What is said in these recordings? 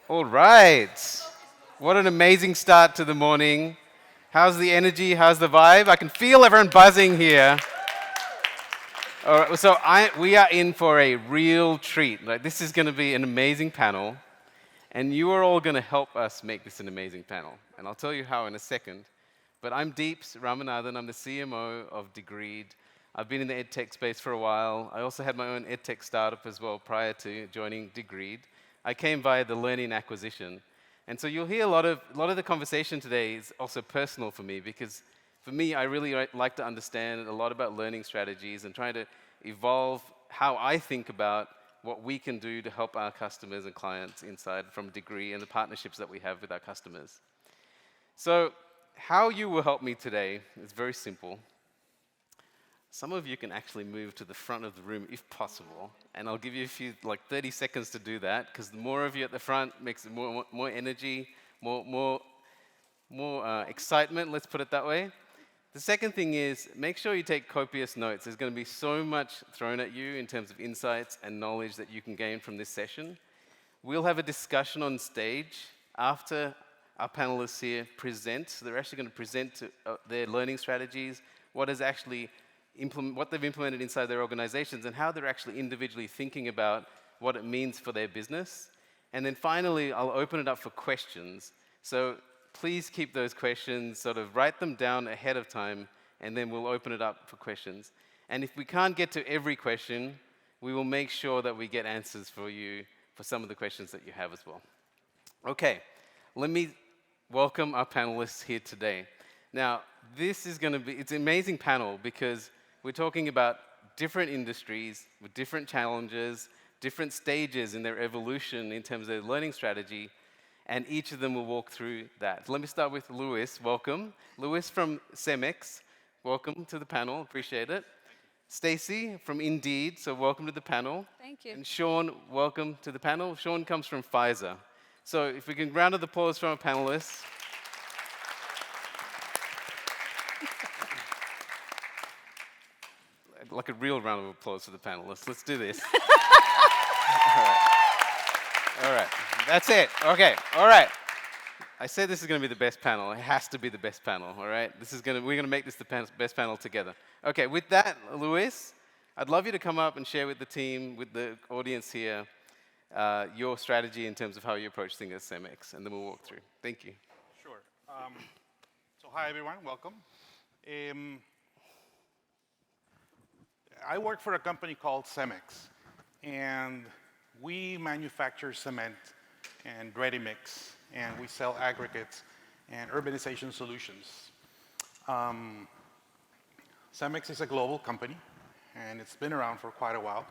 All right. What an amazing start to the morning. How's the energy? How's the vibe? I can feel everyone buzzing here. All right, so we are in for a real treat. Like, this is going to be an amazing panel, and you are all going to help us make this an amazing panel. And I'll tell you how in a second. But I'm Deeps Ramanathan. I'm the CMO of Degreed. I've been in the edtech space for a while. I also had my own edtech startup as well prior to joining Degreed. I came via the learning acquisition. And so you'll hear a lot of the conversation today is also personal for me, because for me, I really like to understand a lot about learning strategies and trying to evolve how I think about what we can do to help our customers and clients inside from Degree and the partnerships that we have with our customers. So how you will help me today is very simple. Some of you can actually move to the front of the room if possible, and I'll give you a few, like 30 seconds to do that, because the more of you at the front makes it more energy, more excitement, let's put it that way. The second thing is, make sure you take copious notes. There's going to be so much thrown at you in terms of insights and knowledge that you can gain from this session. We'll have a discussion on stage after our panelists here present. So they're actually going to present their learning strategies, what they've implemented inside their organizations, and how they're actually individually thinking about what it means for their business. And then finally, I'll open it up for questions. So please keep those questions, sort of write them down ahead of time, and then we'll open it up for questions. And if we can't get to every question, we will make sure that we get answers for you for some of the questions that you have as well. Okay, let me welcome our panelists here today. Now, this is going to be, it's an amazing panel because we're talking about different industries with different challenges, different stages in their evolution in terms of their learning strategy, and each of them will walk through that. Let me start with Luis. Welcome. Luis from Cemex. Welcome to the panel. Appreciate it. Stacy from Indeed. So welcome to the panel. Thank you. And Sean, welcome to the panel. Sean comes from Pfizer. So if we can round of applause from our panelists. Like a real round of applause for the panelists. Let's do this. All right. That's it. Okay. All right. I said this is going to be the best panel. It has to be the best panel. All right. We're going to make this the best panel together. Okay. With that, Luis, I'd love you to come up and share with the team, with the audience here, your strategy in terms of how you approach things at Cemex, and then we'll walk through. Thank you. Sure. So hi everyone. Welcome. I work for a company called Cemex, and we manufacture cement and ready mix, and we sell aggregates and urbanization solutions. Cemex is a global company, and it's been around for quite a while.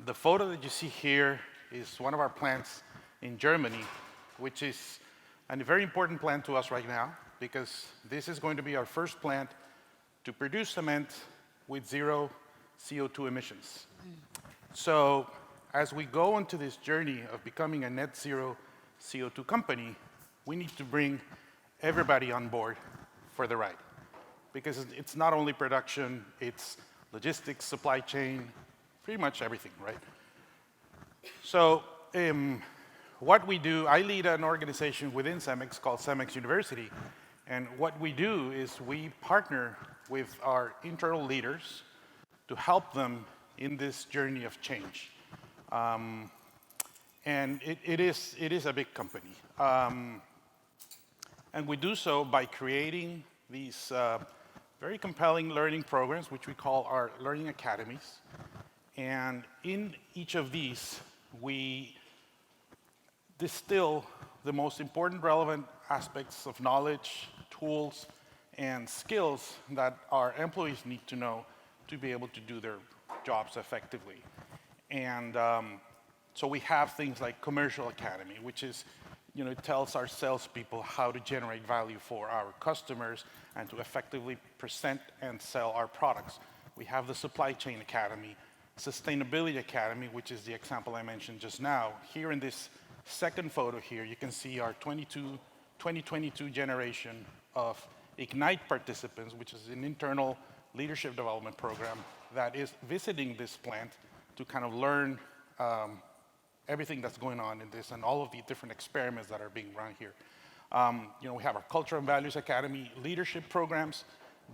The photo that you see here is one of our plants in Germany, which is a very important plant to us right now, because this is going to be our first plant to produce cement with zero CO2 emissions. So as we go into this journey of becoming a net zero CO2 company, we need to bring everybody on board for the ride. Because it's not only production, it's logistics, supply chain, pretty much everything, right? So what we do, I lead an organization within Cemex called Cemex University. And what we do is we partner with our internal leaders to help them in this journey of change. And it is a big company. And we do so by creating these very compelling learning programs, which we call our learning academies. And in each of these, we distill the most important relevant aspects of knowledge, tools, and skills that our employees need to know to be able to do their jobs effectively. And so we have things like Commercial Academy, which is, it tells our salespeople how to generate value for our customers and to effectively present and sell our products. We have the Supply Chain Academy, Sustainability Academy, which is the example I mentioned just now. Here in this second photo here, you can see our 2022 generation of Ignite participants, which is an internal leadership development program that is visiting this plant to kind of learn everything that's going on in this and all of the different experiments that are being run here. We have our Culture and Values Academy leadership programs,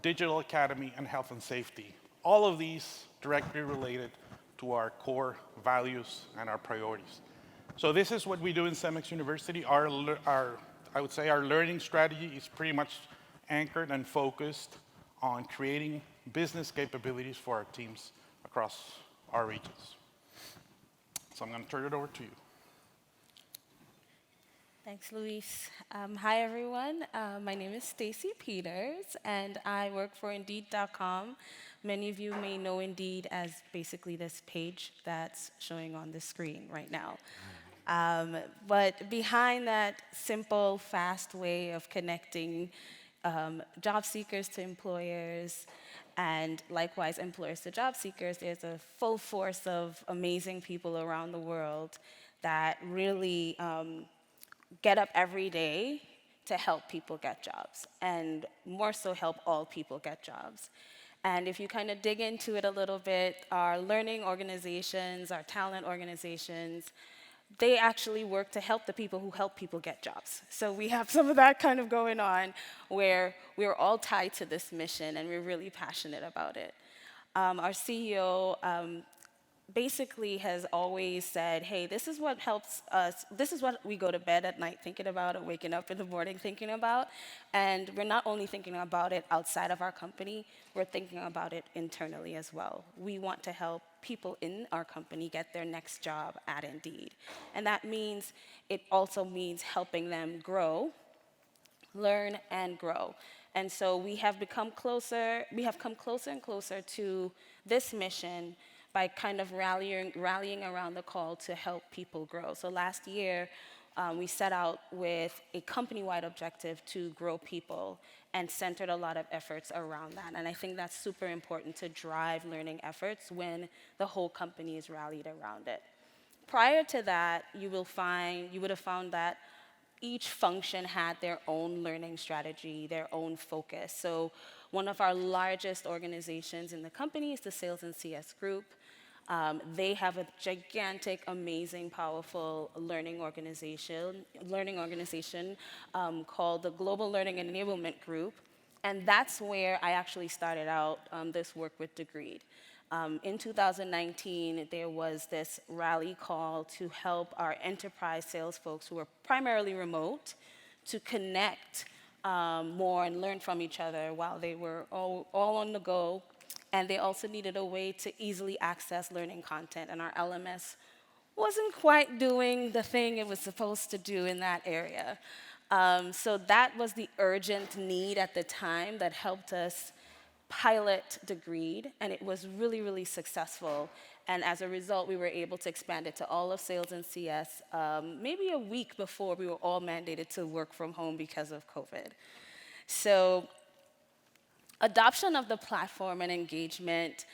Digital Academy, and Health and Safety. All of these directly related to our core values and our priorities. So this is what we do in CEMEX University. I would say our learning strategy is pretty much anchored and focused on creating business capabilities for our teams across our regions. So I'm going to turn it over to you. Thanks, Luis. Hi, everyone. My name is Stacy Peters, and I work for Indeed.com. Many of you may know Indeed as basically this page that's showing on the screen right now. But behind that simple, fast way of connecting job seekers to employers, and likewise employers to job seekers, there's a full force of amazing people around the world that really get up every day to help people get jobs, and more so help all people get jobs. And if you kind of dig into it a little bit, our learning organizations, our talent organizations, they actually work to help the people who help people get jobs. So we have some of that kind of going on where we're all tied to this mission and we're really passionate about it. Our CEO basically has always said, hey, this is what helps us, this is what we go to bed at night thinking about or waking up in the morning thinking about. And we're not only thinking about it outside of our company, we're thinking about it internally as well. We want to help people in our company get their next job at Indeed. And that means, it also means helping them grow, learn, and grow. And so we have come closer and closer to this mission by kind of rallying around the call to help people grow. So last year, we set out with a company-wide objective to grow people and centered a lot of efforts around that. And I think that's super important to drive learning efforts when the whole company is rallied around it. Prior to that, you would have found that each function had their own learning strategy, their own focus. So one of our largest organizations in the company is the Sales and CS Group. They have a gigantic, amazing, powerful learning organization called the Global Learning and Enablement Group. And that's where I actually started out this work with Degreed. In 2019, there was this rally call to help our enterprise sales folks who were primarily remote to connect more and learn from each other while they were all on the go. And they also needed a way to easily access learning content. And our LMS wasn't quite doing the thing it was supposed to do in that area. So that was the urgent need at the time that helped us pilot Degreed, and it was really, really successful. And as a result, we were able to expand it to all of Sales and CS maybe a week before we were all mandated to work from home because of COVID. So adoption of the platform and engagement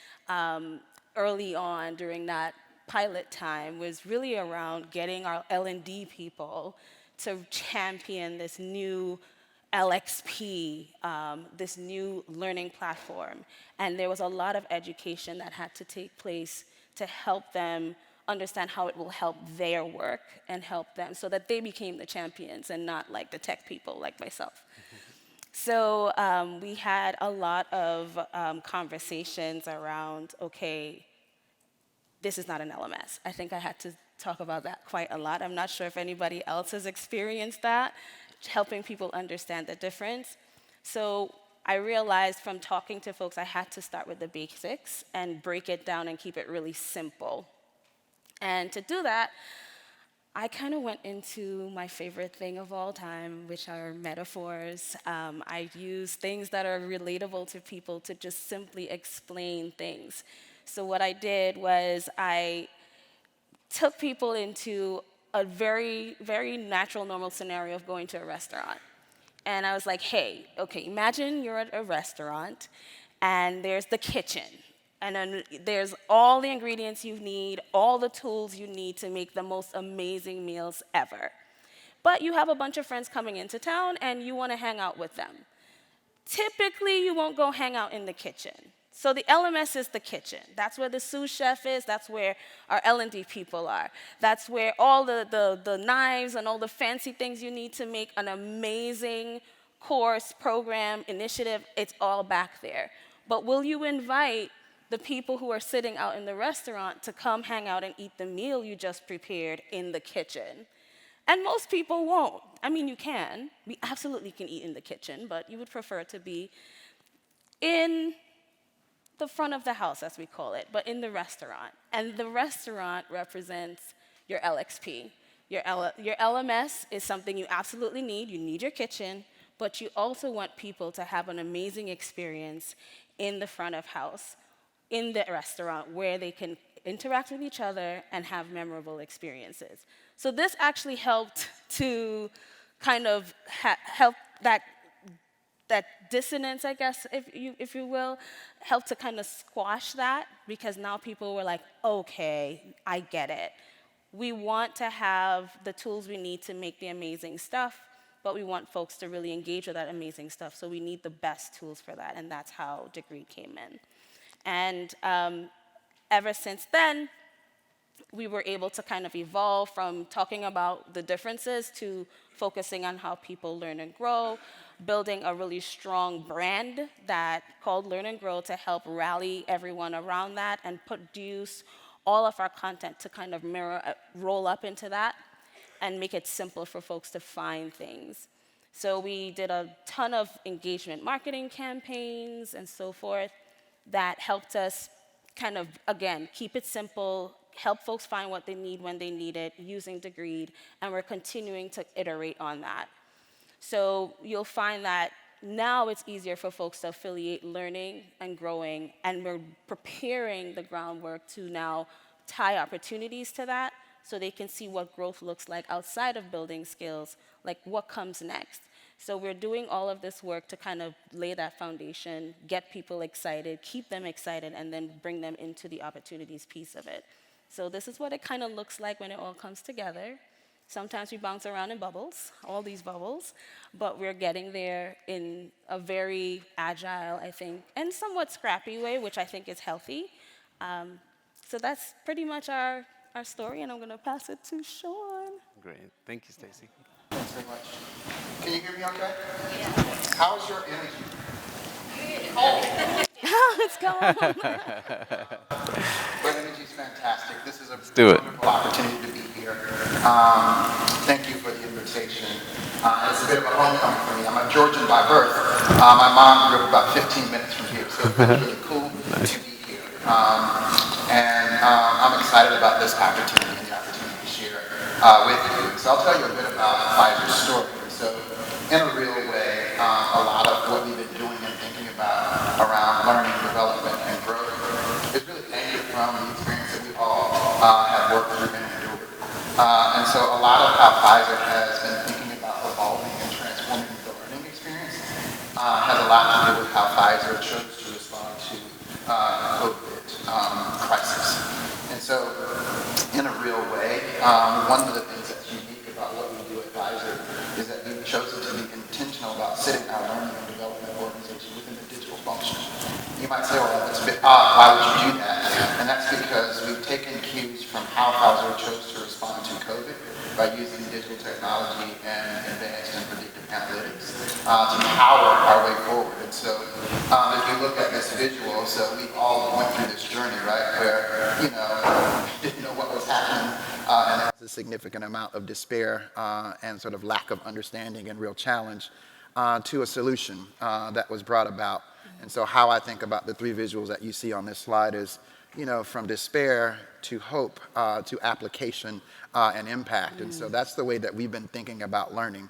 early on during that pilot time was really around getting our L&D people to champion this new LXP, this new learning platform. And there was a lot of education that had to take place to help them understand how it will help their work and help them so that they became the champions and not like the tech people like myself. So we had a lot of conversations around, okay, this is not an LMS. I think I had to talk about that quite a lot. I'm not sure if anybody else has experienced that, helping people understand the difference. So I realized from talking to folks, I had to start with the basics and break it down and keep it really simple. And to do that, I kind of went into my favorite thing of all time, which are metaphors. I use things that are relatable to people to just simply explain things. So what I did was I took people into a very, very natural, normal scenario of going to a restaurant. And I was like, hey, okay, imagine you're at a restaurant and there's the kitchen. And then there's all the ingredients you need, all the tools you need to make the most amazing meals ever. But you have a bunch of friends coming into town and you want to hang out with them. Typically, you won't go hang out in the kitchen. So the LMS is the kitchen. That's where the sous chef is. That's where our L&D people are. That's where all the knives and all the fancy things you need to make an amazing course, program, initiative, it's all back there. But will you invite the people who are sitting out in the restaurant to come hang out and eat the meal you just prepared in the kitchen? And most people won't. I mean, you can. We absolutely can eat in the kitchen, but you would prefer to be in the front of the house, as we call it, but in the restaurant. And the restaurant represents your LXP. Your LMS is something you absolutely need. You need your kitchen, but you also want people to have an amazing experience in the front of house, in the restaurant, where they can interact with each other and have memorable experiences. So this actually helped to kind of help that dissonance, I guess, if you will, helped to kind of squash that, because now people were like, okay, I get it. We want to have the tools we need to make the amazing stuff, but we want folks to really engage with that amazing stuff, so we need the best tools for that, and that's how Degree came in. And ever since then, we were able to kind of evolve from talking about the differences to focusing on how people learn and grow, building a really strong brand that called Learn and Grow to help rally everyone around that and produce all of our content to kind of roll up into that and make it simple for folks to find things. So we did a ton of engagement marketing campaigns and so forth that helped us kind of, again, keep it simple, help folks find what they need when they need it using Degreed, and we're continuing to iterate on that. So you'll find that now it's easier for folks to affiliate learning and growing, and we're preparing the groundwork to now tie opportunities to that so they can see what growth looks like outside of building skills, like what comes next. So we're doing all of this work to kind of lay that foundation, get people excited, keep them excited, and then bring them into the opportunities piece of it. So this is what it kind of looks like when it all comes together. Sometimes we bounce around in bubbles, all these bubbles, but we're getting there in a very agile, I think, and somewhat scrappy way, which I think is healthy. So that's pretty much our story, and I'm going to pass it to Sean. Great. Thank you, Stacy. Thanks very much. Can you hear me okay? Yeah. How's your energy? It's going. Your energy is fantastic. This is a do it. wonderful opportunity to be here. Thank you for the invitation. It's a bit of a homecoming for me. I'm a Georgian by birth. My mom grew up about 15 minutes from here, so it's really cool to be here. I'm excited about this opportunity and the opportunity to share with you. So I'll tell you a bit about Pfizer's story. So in a real way, a lot of what we've been doing and thinking about around learning, development, and growth is really anchored from the experience that we all have worked through and endured. And so a lot of how Pfizer has been thinking about evolving and transforming the learning experience has a lot to do with how Pfizer chose to respond to COVID crisis. And so in a real way, one of the things that's unique about what we do at Pfizer is that we've chosen to be intentional about sitting our learning and development organization within the digital function. You might say, well, that's a bit odd. Why would you do that? And that's because we've taken cues from how Pfizer chose to respond to COVID by using digital technology and advanced and predictive analytics to power our way forward. And so if you look at this visual, so we all went through this journey, right, where, didn't know what was happening, and there was a significant amount of despair and sort of lack of understanding and real challenge to a solution that was brought about. And so how I think about the three visuals that you see on this slide is, from despair to hope to application and impact. And so that's the way that we've been thinking about learning.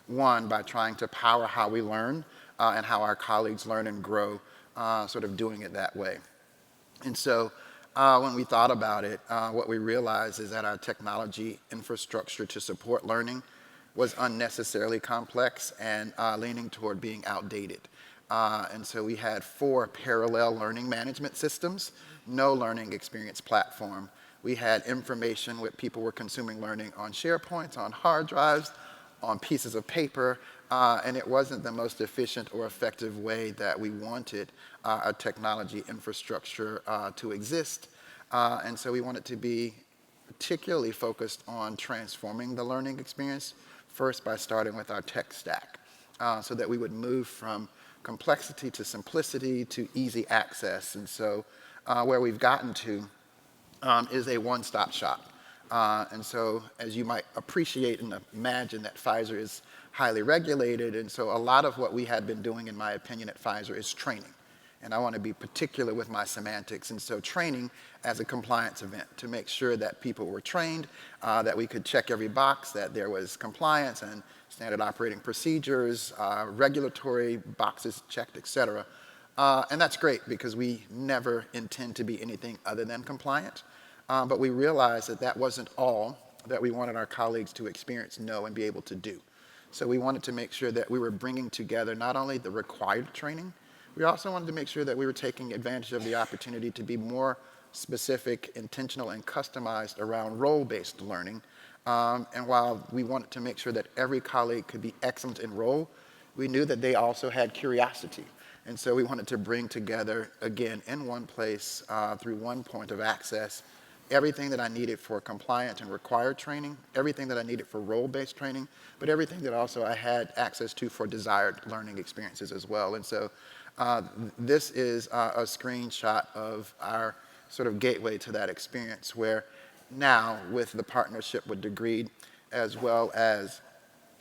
One, by trying to power how we learn and how our colleagues learn and grow, sort of doing it that way. And so when we thought about it, what we realized is that our technology infrastructure to support learning was unnecessarily complex and leaning toward being outdated. And so we had 4 parallel learning management systems, no learning experience platform. We had information where people were consuming learning on SharePoints, on hard drives, on pieces of paper, and it wasn't the most efficient or effective way that we wanted a technology infrastructure to exist. And so we wanted to be particularly focused on transforming the learning experience, first by starting with our tech stack, so that we would move from complexity to simplicity to easy access. And so where we've gotten to is a one-stop shop. And so as you might appreciate and imagine that Pfizer is highly regulated, and so a lot of what we had been doing, in my opinion, at Pfizer is training. And I want to be particular with my semantics. And so training as a compliance event to make sure that people were trained, that we could check every box, that there was compliance and standard operating procedures, regulatory boxes checked, et cetera. And that's great because we never intend to be anything other than compliant. But we realized that that wasn't all that we wanted our colleagues to experience, know, and be able to do. So we wanted to make sure that we were bringing together not only the required training, we also wanted to make sure that we were taking advantage of the opportunity to be more specific, intentional, and customized around role-based learning. And while we wanted to make sure that every colleague could be excellent in role, we knew that they also had curiosity. And so we wanted to bring together, again, in one place, through one point of access, everything that I needed for compliant and required training, everything that I needed for role-based training, but everything that also I had access to for desired learning experiences as well. And so this is a screenshot of our sort of gateway to that experience, where now with the partnership with Degreed, as well as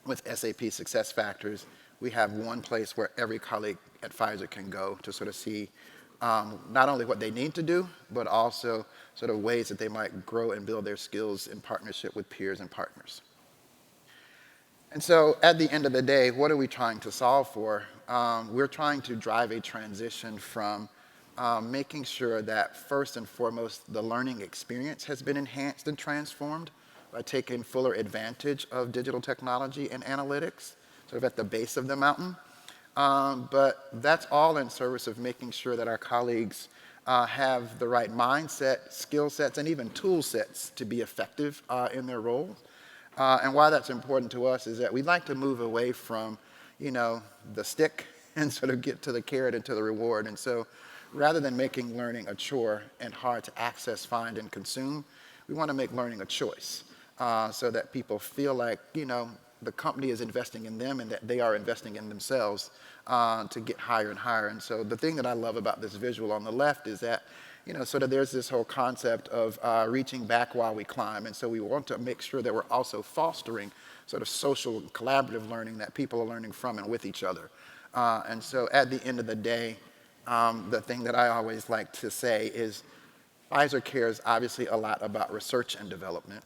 with SAP SuccessFactors, we have one place where every colleague at Pfizer can go to sort of see not only what they need to do, but also sort of ways that they might grow and build their skills in partnership with peers and partners. And so at the end of the day, what are we trying to solve for? We're trying to drive a transition from making sure that first and foremost, the learning experience has been enhanced and transformed by taking fuller advantage of digital technology and analytics, sort of at the base of the mountain. But that's all in service of making sure that our colleagues have the right mindset, skill sets, and even tool sets to be effective in their roles. And why that's important to us is that we'd like to move away from, the stick and sort of get to the carrot and to the reward. And so rather than making learning a chore and hard to access, find, and consume, we want to make learning a choice so that people feel like, the company is investing in them and that they are investing in themselves to get higher and higher. And so the thing that I love about this visual on the left is that, sort of there's this whole concept of reaching back while we climb. And so we want to make sure that we're also fostering sort of social collaborative learning that people are learning from and with each other. And so at the end of the day, the thing that I always like to say is Pfizer cares obviously a lot about research and development.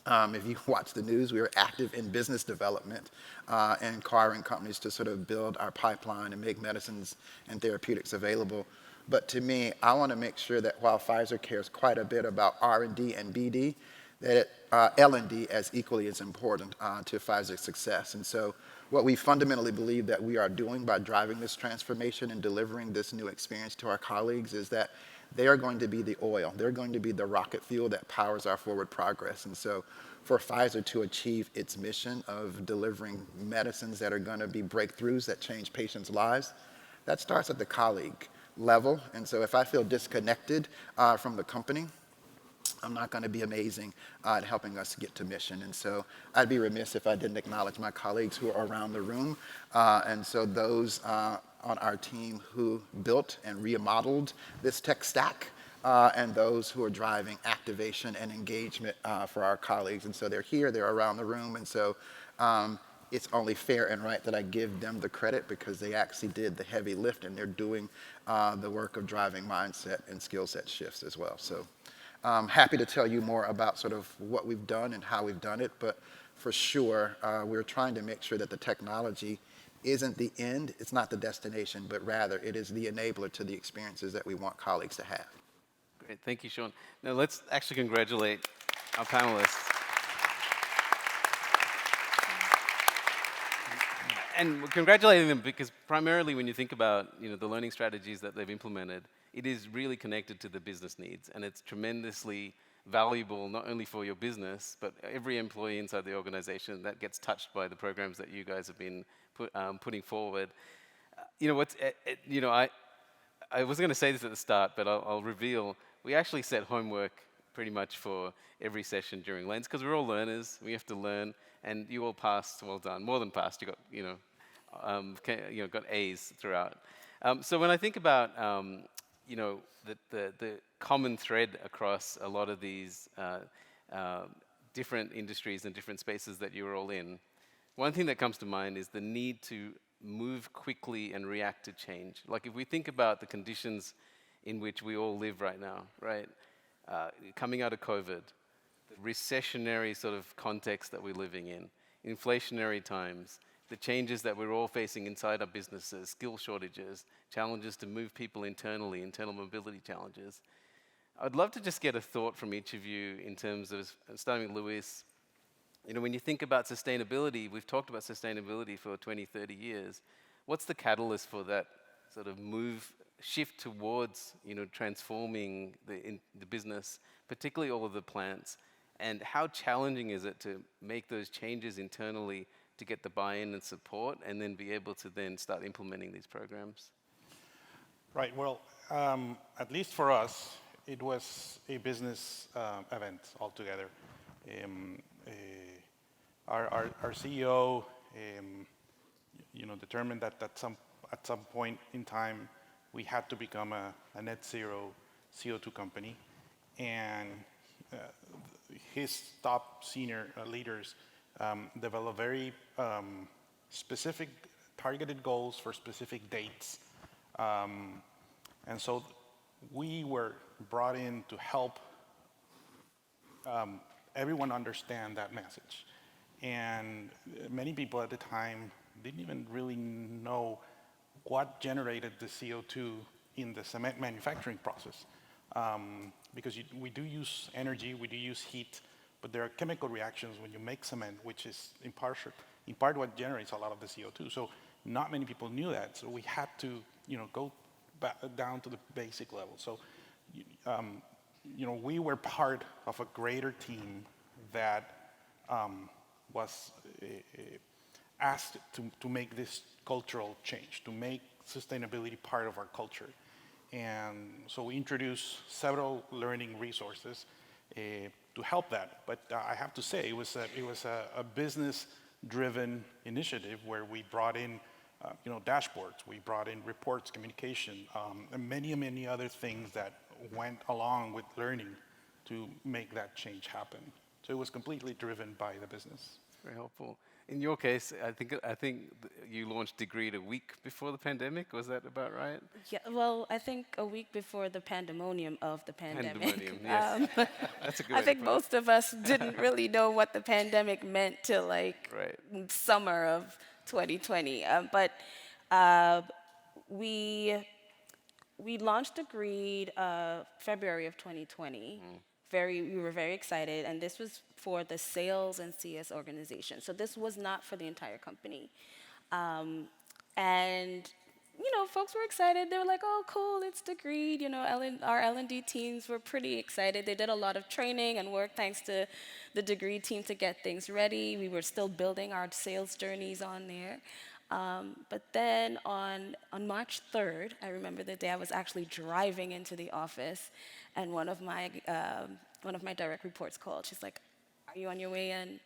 If you watch the news, we are active in business development and acquiring companies to sort of build our pipeline and make medicines and therapeutics available. But to me, I want to make sure that while Pfizer cares quite a bit about R&D and BD, that L&D as equally as important to Pfizer's success. And so what we fundamentally believe that we are doing by driving this transformation and delivering this new experience to our colleagues is that they are going to be the oil. They're going to be the rocket fuel that powers our forward progress. And so for Pfizer to achieve its mission of delivering medicines that are going to be breakthroughs that change patients' lives, that starts at the colleague level. And so if I feel disconnected from the company, I'm not going to be amazing at helping us get to mission. And so I'd be remiss if I didn't acknowledge my colleagues who are around the room. And so those on our team who built and remodeled this tech stack, and those who are driving activation and engagement for our colleagues. And so they're here, they're around the room. And so it's only fair and right that I give them the credit because they actually did the heavy lift and they're doing the work of driving mindset and skill set shifts as well. So I'm happy to tell you more about sort of what we've done and how we've done it, but for sure, we're trying to make sure that the technology isn't the end, it's not the destination, but rather it is the enabler to the experiences that we want colleagues to have. Great, thank you, Sean. Now let's actually congratulate our panelists. And we're congratulating them because primarily when you think about the learning strategies that they've implemented, it is really connected to the business needs, and it's tremendously valuable not only for your business, but every employee inside the organization that gets touched by the programs that you guys have been putting forward. I was going to say this at the start, but I'll reveal. We actually set homework pretty much for every session during Lens because we're all learners. We have to learn, and you all passed. Well done, more than passed. You got got A's throughout. So when I think about the common thread across a lot of these different industries and different spaces that you're all in, one thing that comes to mind is the need to move quickly and react to change. Like if we think about the conditions in which we all live right now, right? Coming out of COVID, the recessionary sort of context that we're living in, inflationary times, the changes that we're all facing inside our businesses, skill shortages, challenges to move people internally, internal mobility challenges. I'd love to just get a thought from each of you in terms of, starting with Luis, when you think about sustainability, we've talked about sustainability for 20, 30 years. What's the catalyst for that sort of shift towards, transforming the business, particularly all of the plants? And how challenging is it to make those changes internally to get the buy-in and support, and then be able to then start implementing these programs? Right. Well, at least for us, it was a business event altogether. Our CEO, determined that at some point in time we had to become a net zero CO2 company, and his top senior leaders develop very specific targeted goals for specific dates. And so we were brought in to help everyone understand that message. And many people at the time didn't even really know what generated the CO2 in the cement manufacturing process. Because we do use energy, we do use heat, but there are chemical reactions when you make cement, which is in part what generates a lot of the CO2. So not many people knew that. So we had to, go down to the basic level. So, we were part of a greater team that was asked to make this cultural change, to make sustainability part of our culture. And so we introduced several learning resources to help that. But I have to say, it was a business-driven initiative where we brought in, dashboards, we brought in reports, communication, and many other things that went along with learning to make that change happen. So it was completely driven by the business. Very helpful. In your case, I think you launched Degreed a week before the pandemic. Was that about right? Yeah, well, I think a week before the pandemonium of the pandemic. Pandemonium, yes. That's a good I think way to put most of us didn't really know what the pandemic meant till Right. summer of 2020. But we launched Degreed February of 2020. We were very excited, and this was for the sales and CS organization. So this was not for the entire company. And folks were excited. They were like, "Oh, cool, it's Degreed." Our L&D teams were pretty excited. They did a lot of training and work thanks to the Degreed team to get things ready. We were still building our sales journeys on there. But then on March 3rd, I remember the day I was actually driving into the office, and one of my direct reports called. She's like, "Are you on your way in?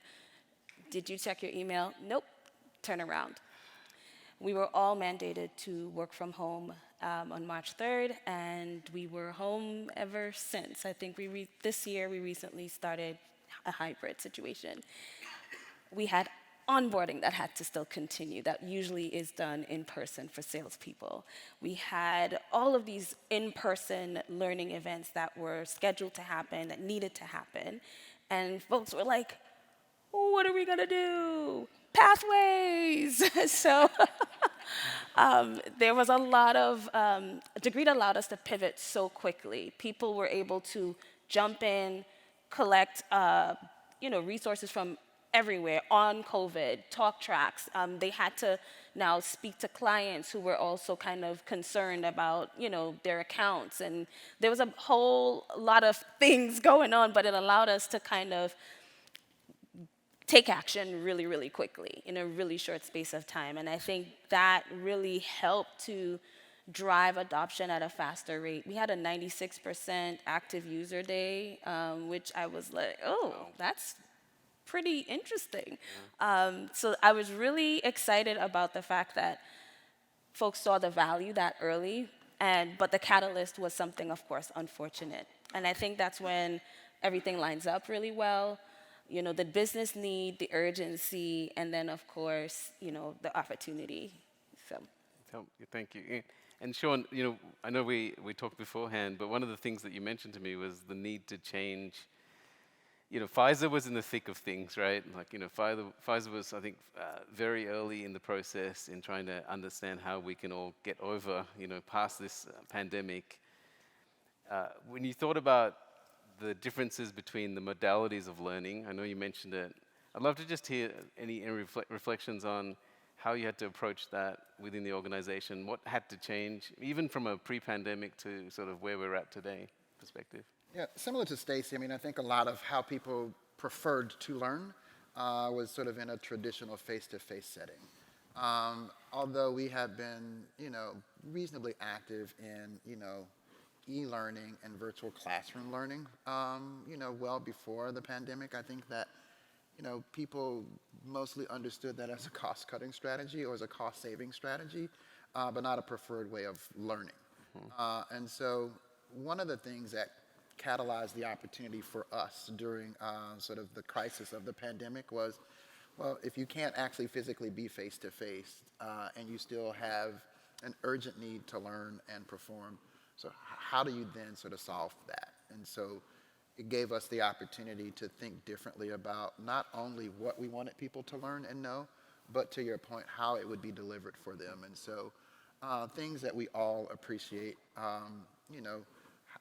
Did you check your email?" "Nope." "Turn around." We were all mandated to work from home on March 3rd, and we were home ever since. I think this year we recently started a hybrid situation. We had onboarding that had to still continue. That usually is done in person for salespeople. We had all of these in-person learning events that were scheduled to happen, that needed to happen. And folks were like, "What are we gonna do? Pathways!" So there was a lot of, Degreed allowed us to pivot so quickly. People were able to jump in, collect resources from everywhere on COVID, talk tracks. They had to now speak to clients who were also kind of concerned about, their accounts. And there was a whole lot of things going on, but it allowed us to kind of take action really, really quickly in a really short space of time. And I think that really helped to drive adoption at a faster rate. We had a 96% active user day, which I was like, oh, that's pretty interesting. So I was really excited about the fact that folks saw the value that early, but the catalyst was something, of course, unfortunate. And I think that's when everything lines up really well. You know, the business need, the urgency, and then, of course, you know, the opportunity. So. Thank you. And Sean, you know, I know we talked beforehand, but one of the things that you mentioned to me was the need to change. You know, Pfizer was in the thick of things, right? Like, you know, Pfizer was, I think, very early in the process in trying to understand how we can all get over, you know, past this pandemic. When you thought about the differences between the modalities of learning, I know you mentioned it. I'd love to just hear any reflections on how you had to approach that within the organization. What had to change, even from a pre-pandemic to sort of where we're at today perspective? Yeah, similar to Stacy, I mean, I think a lot of how people preferred to learn was sort of in a traditional face-to-face setting. Although we have been, you know, reasonably active in, you know, e-learning and virtual classroom learning, you know, well before the pandemic, I think that, you know, people mostly understood that as a cost-cutting strategy or as a cost-saving strategy, but not a preferred way of learning. And so one of the things that catalyzed the opportunity for us during sort of the crisis of the pandemic was, well, if you can't actually physically be face-to-face and you still have an urgent need to learn and perform, so how do you then sort of solve that? And so it gave us the opportunity to think differently about not only what we wanted people to learn and know, but to your point, how it would be delivered for them. And so things that we all appreciate, you know,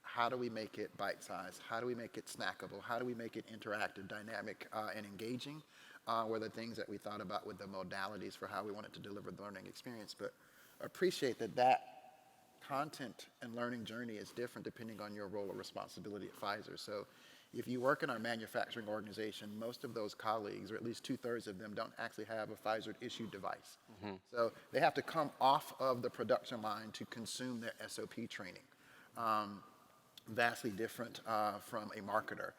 how do we make it bite-sized? How do we make it snackable? How do we make it interactive, dynamic, and engaging? Were the things that we thought about with the modalities for how we wanted to deliver the learning experience. But appreciate that content and learning journey is different depending on your role or responsibility at Pfizer. So if you work in our manufacturing organization, most of those colleagues, or at least 2/3 of them, don't actually have a Pfizer-issued device. So they have to come off of the production line to consume their SOP training. Vastly different from a marketer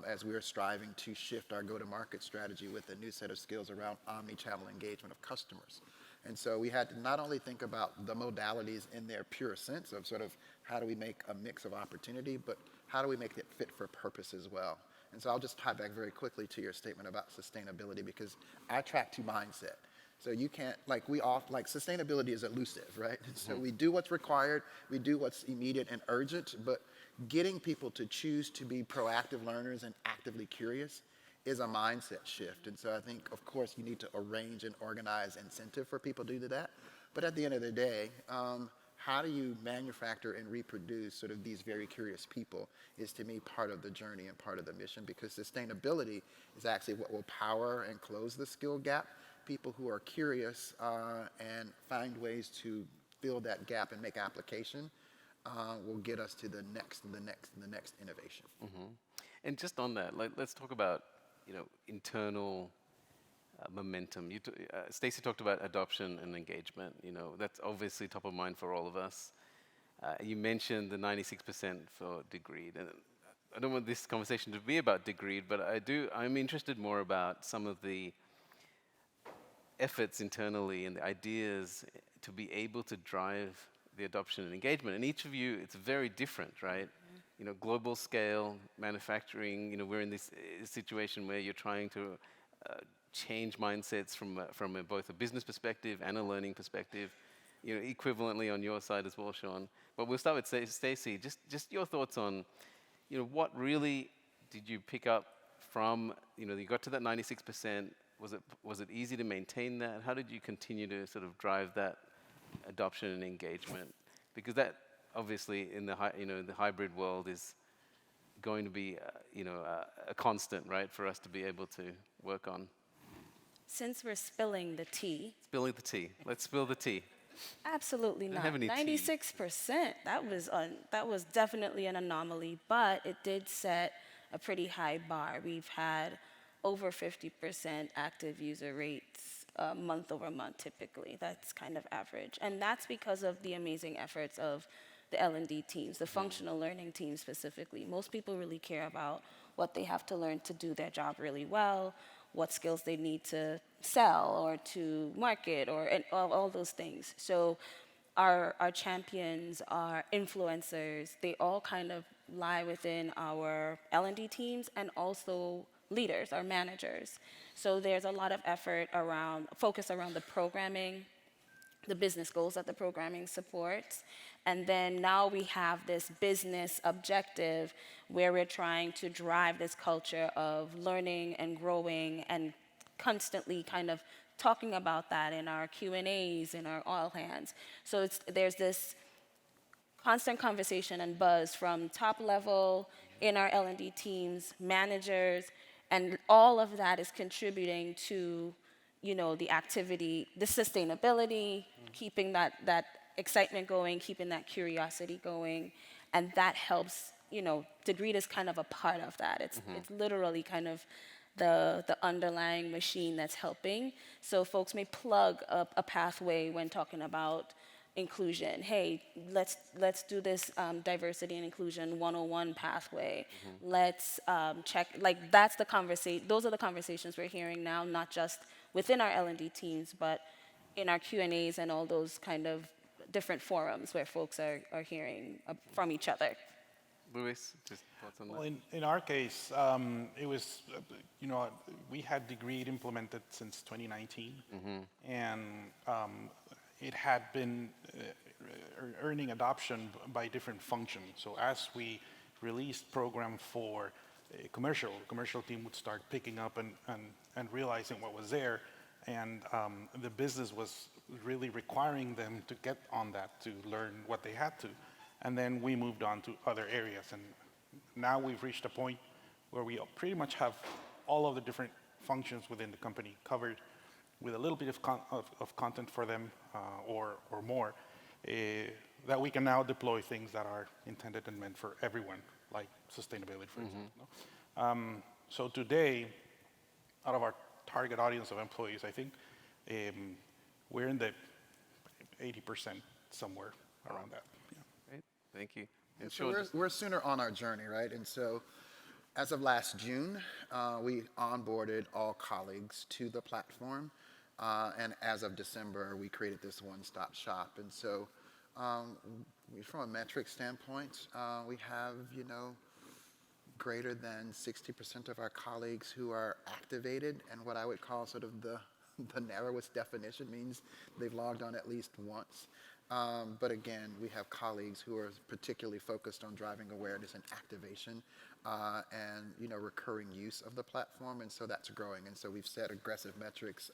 as we are striving to shift our go-to-market strategy with a new set of skills around omni-channel engagement of customers. And so we had to not only think about the modalities in their pure sense of sort of how do we make a mix of opportunity, but how do we make it fit for purpose as well. And so I'll just tie back very quickly to your statement about sustainability, because I track to mindset. So you can't, like sustainability is elusive, right? So we do what's required, we do what's immediate and urgent, but getting people to choose to be proactive learners and actively curious is a mindset shift. And so I think, of course, you need to arrange and organize incentive for people to do that. But at the end of the day, how do you manufacture and reproduce sort of these very curious people is, to me, part of the journey and part of the mission, because sustainability is actually what will power and close the skill gap. People who are curious and find ways to fill that gap and make application will get us to the next and the next and the next innovation. And just on that, let's talk about, you know, internal momentum. Stacy talked about adoption and engagement. You know, that's obviously top of mind for all of us. You mentioned the 96% for Degreed, and I don't want this conversation to be about Degreed, but I'm interested more about some of the efforts internally and the ideas to be able to drive the adoption and engagement. And each of you, it's very different, right? You know, global scale, manufacturing, you know, we're in this situation where you're trying to change mindsets from both a business perspective and a learning perspective, you know, equivalently on your side as well, Sean. But we'll start with Stacy. Just your thoughts on, you know, what really did you pick up from, you know, you got to that 96%. Was it easy to maintain that? How did you continue to sort of drive that adoption and engagement? Because that obviously in the the hybrid world is going to be a constant, right, for us to be able to work on. Since we're spilling the tea. Spilling the tea. Let's spill the tea. Absolutely not. Have any 96%. That was definitely an anomaly, but it did set a pretty high bar. We've had over 50% active user rates month over month typically. That's kind of average. And that's because of the amazing efforts of the L&D teams, the functional learning teams specifically. Most people really care about what they have to learn to do their job really well, what skills they need to sell or to market, or and all those things. So our champions, our influencers, they all kind of lie within our L&D teams and also leaders, our managers. So there's a lot of effort around, focus around the programming, the business goals that the programming supports. And then now we have this business objective where we're trying to drive this culture of learning and growing and constantly kind of talking about that in our Q&As, in our all hands. So there's this constant conversation and buzz from top level in our L&D teams, managers, and all of that is contributing to, you know, the activity, the sustainability, keeping that excitement going, keeping that curiosity going, and that helps, you know, Degreed is kind of a part of that. It's literally kind of the underlying machine that's helping. So folks may plug a pathway when talking about inclusion. Hey, let's do this diversity and inclusion 101 pathway. Let's check, like that's the conversation. Those are the conversations we're hearing now, not just within our L&D teams, but in our Q&As and all those kind of different forums where folks are hearing from each other. Luis, just thoughts on that? Well, in our case, it was, you know, we had Degreed implemented since 2019, and it had been earning adoption by different functions. So as we released program for commercial team would start picking up and realizing what was there, and the business was really requiring them to get on that to learn what they had to. And then we moved on to other areas, and now we've reached a point where we pretty much have all of the different functions within the company covered with a little bit of content for them or more, that we can now deploy things that are intended and meant for everyone, like sustainability, for example. So today, out of our target audience of employees, I think we're in the 80% somewhere around that. Yeah. Great, thank you. And So we're sooner on our journey, right? And so as of last June, we onboarded all colleagues to the platform. And as of December, we created this one-stop shop. And so from a metric standpoint, we have, you know, greater than 60% of our colleagues who are activated, and what I would call sort of the narrowest definition means they've logged on at least once. But again, we have colleagues who are particularly focused on driving awareness and activation and, you know, recurring use of the platform, and so that's growing. And so we've set aggressive metrics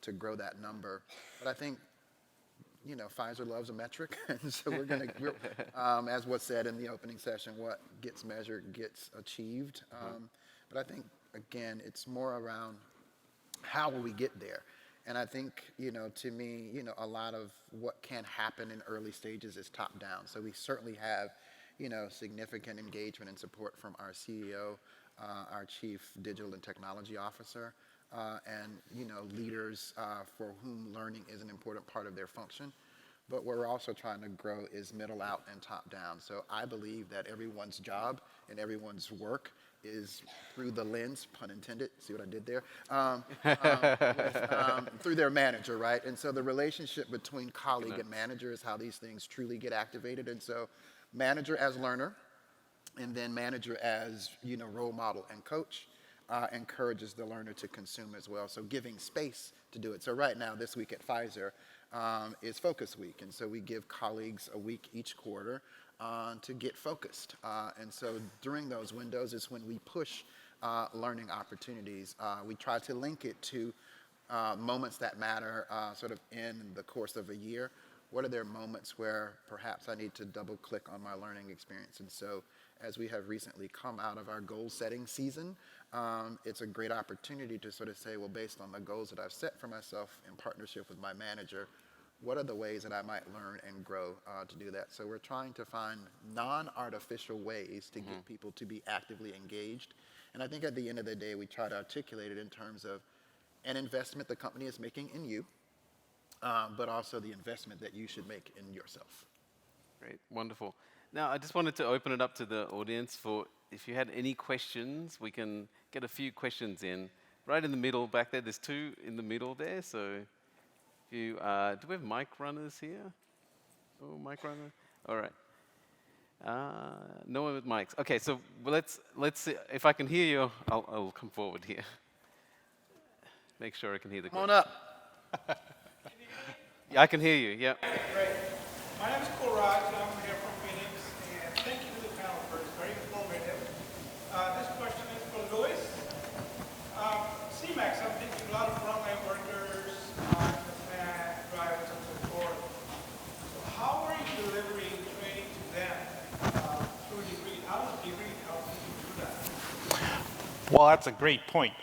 to grow that number. But I think, you know, Pfizer loves a metric, and so we're going to, as was said in the opening session, what gets measured gets achieved. But I think, again, it's more around how will we get there. And I think, you know, to me, you know, a lot of what can happen in early stages is top down. So we certainly have, you know, significant engagement and support from our CEO, our Chief Digital and Technology Officer, and, you know, leaders for whom learning is an important part of their function. But what we're also trying to grow is middle out and top down. So I believe that everyone's job and everyone's work is through the lens, pun intended, see what I did there, through their manager, right? And so the relationship between colleague and manager is how these things truly get activated. And so manager as learner, and then manager as, you know, role model and coach, encourages the learner to consume as well. So giving space to do it. So right now, this week at Pfizer is Focus Week. And so we give colleagues a week each quarter to get focused. And so during those windows is when we push learning opportunities. We try to link it to moments that matter sort of in the course of a year. What are there moments where perhaps I need to double click on my learning experience? And so as we have recently come out of our goal setting season, it's a great opportunity to sort of say, well, based on the goals that I've set for myself in partnership with my manager, what are the ways that I might learn and grow to do that? So we're trying to find non-artificial ways to get people to be actively engaged. And I think at the end of the day, we try to articulate it in terms of an investment the company is making in you, but also the investment that you should make in yourself. Great, wonderful. Now, I just wanted to open it up to the audience for if you had any questions, we can get a few questions in. Right in the middle back there, there's two in the middle there, so if you, do we have mic runners here? Oh, mic runner? All right. No one with mics. Okay, so let's see. If I can hear you, I'll come forward here. Make sure I can hear the Come on question. up. Yeah, I can hear you, yeah. Great. My name is Raj. I'm here from Phoenix, and thank you to the panel for it's very informative. This question is for Louis. CMAX, I'm thinking a lot of frontline workers, the plant, drivers, and so forth. So how are you delivering training to them through Degree? How does Degree help you do that? Well, that's a great point.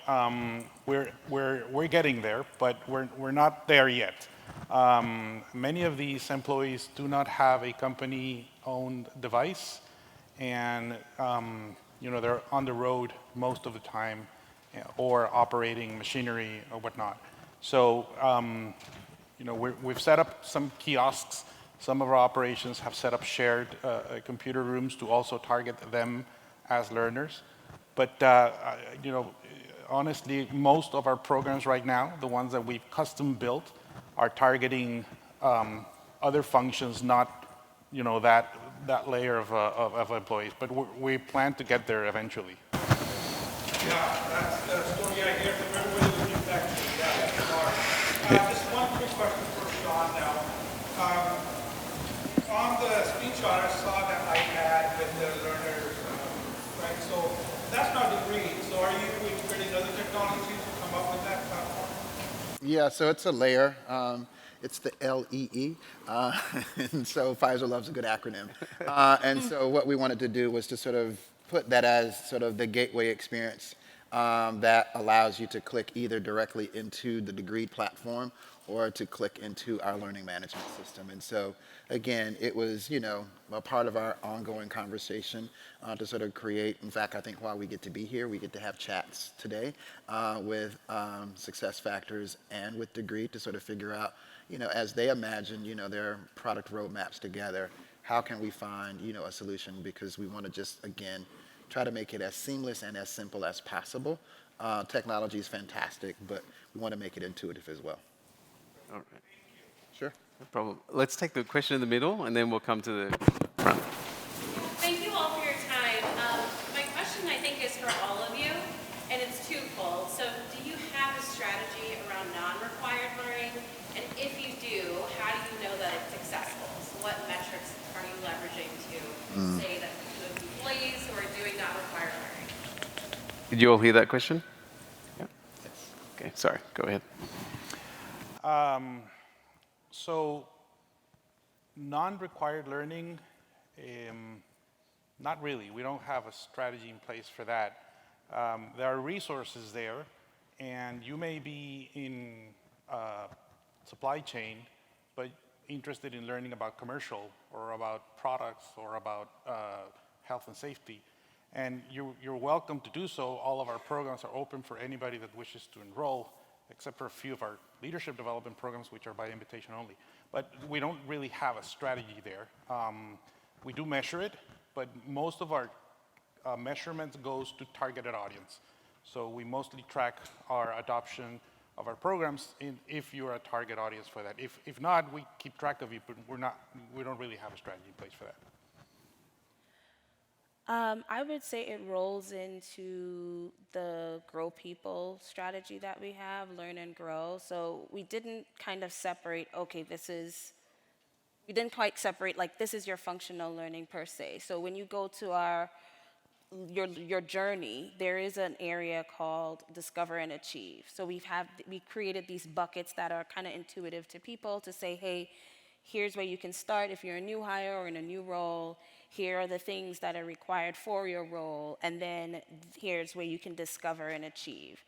We're getting there, but we're not there yet. Many of these employees do not have a company-owned device, and they're on the road most of the time, or operating machinery or whatnot. So we've set up some kiosks. Some of our operations have set up shared computer rooms to also target them as learners. But honestly, most of our programs right now, the ones that we've custom built, are targeting other functions, not that layer of employees. But we plan to get there eventually. Yeah, that's the story I hear from everybody who gets back to that. Just one quick question for Sean now. On the screenshot, I saw that iPad with the learners, right? So that's not Degree. So are you integrating other technologies to come up with that platform? Yeah, so it's a layer. It's the LEE, and so Pfizer loves a good acronym. And so what we wanted to do was to sort of put that as sort of the gateway experience that allows you to click either directly into the Degree platform or to click into our learning management system. And so, again, it was, a part of our ongoing conversation to sort of create, in fact, I think while we get to be here, we get to have chats today with Success Factors and with Degree to sort of figure out, as they imagine, their product roadmaps together, how can we find, a solution? Because we want to just, again, try to make it as seamless and as simple as possible. Technology is fantastic, but we want to make it intuitive as well. All right. Sure. No problem. Let's take the question in the middle, and then we'll come to the front. Thank you all for your time. My question, I think, is for all of you, and it's twofold. So do you have a strategy around non-required learning? And if you do, how do you know that it's successful? So what metrics are you leveraging to say that the employees who are doing non-required learning? Did you all hear that question? Yeah. Okay, sorry, go ahead. So non-required learning, not really. We don't have a strategy in place for that. There are resources there, and you may be in supply chain, but interested in learning about commercial or about products or about health and safety. And you're welcome to do so. All of our programs are open for anybody that wishes to enroll, except for a few of our leadership development programs, which are by invitation only. But we don't really have a strategy there. We do measure it, but most of our measurements goes to targeted audience. So we mostly track our adoption of our programs if you're a target audience for that. If not, we keep track of you, but we don't really have a strategy in place for that. I would say it rolls into the grow people strategy that we have, learn and grow. So we didn't kind of separate, we didn't quite separate, like, this is your functional learning per se. So when you go to your journey, there is an area called Discover and Achieve. So we created these buckets that are kind of intuitive to people to say, hey, here's where you can start if you're a new hire or in a new role. Here are the things that are required for your role, and then here's where you can discover and achieve.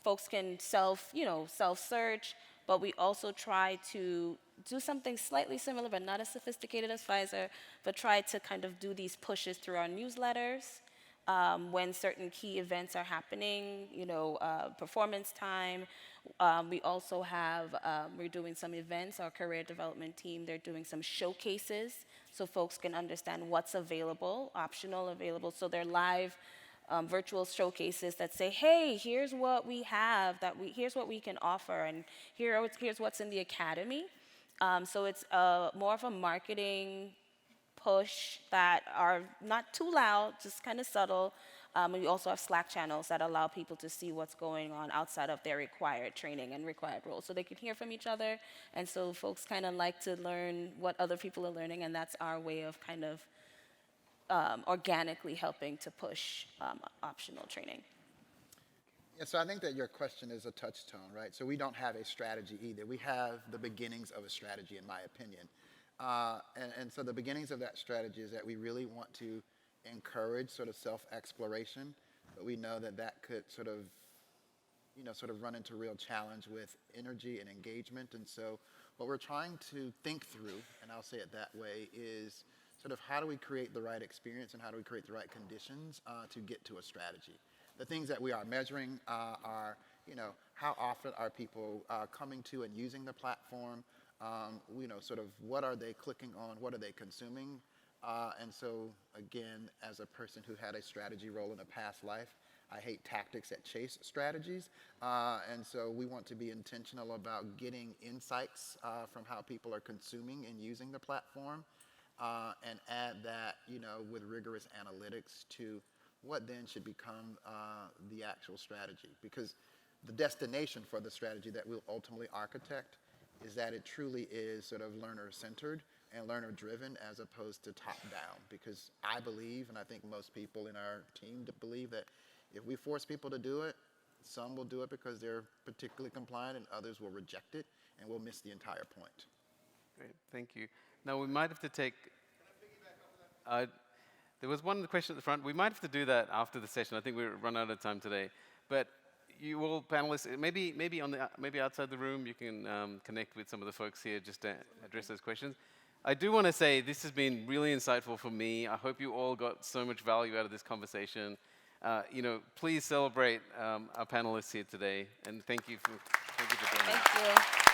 Folks can self-search, but we also try to do something slightly similar, but not as sophisticated as Pfizer, but try to kind of do these pushes through our newsletters, when certain key events are happening, performance time. We also have, we're doing some events, our career development team, they're doing some showcases so folks can understand what's available, optional available. So they're live virtual showcases that say, hey, here's what we have, here's what we can offer, and here's what's in the academy. So it's more of a marketing push that are not too loud, just kind of subtle. And we also have Slack channels that allow people to see what's going on outside of their required training and required roles. So they can hear from each other. And so folks kind of like to learn what other people are learning. And that's our way of kind of organically helping to push optional training. Yeah, so I think that your question is a touchstone, right? So we don't have a strategy either. We have the beginnings of a strategy, in my opinion. And so the beginnings of that strategy is that we really want to encourage sort of self-exploration, but we know that that could sort of run into real challenge with energy and engagement. And so what we're trying to think through, and I'll say it that way, is sort of how do we create the right experience and how do we create the right conditions to get to a strategy. The things that we are measuring are, how often are people coming to and using the platform? Sort of what are they clicking on? What are they consuming? And so, again, as a person who had a strategy role in a past life, I hate tactics that chase strategies. And so we want to be intentional about getting insights from how people are consuming and using the platform and add that, with rigorous analytics to what then should become the actual strategy. Because the destination for the strategy that we'll ultimately architect is that it truly is sort of learner-centered and learner-driven as opposed to top-down. Because I believe, and I think most people in our team believe, that if we force people to do it, some will do it because they're particularly compliant and others will reject it, and we'll miss the entire point. Great, thank you. Now we might have to take... there was one question at the front. We might have to do that after the session. I think we've run out of time today. But you all panelists, maybe outside the room, you can connect with some of the folks here just to address those questions. I do want to say this has been really insightful for me. I hope you all got so much value out of this conversation. Please celebrate our panelists here today, and thank you for joining. Thank you.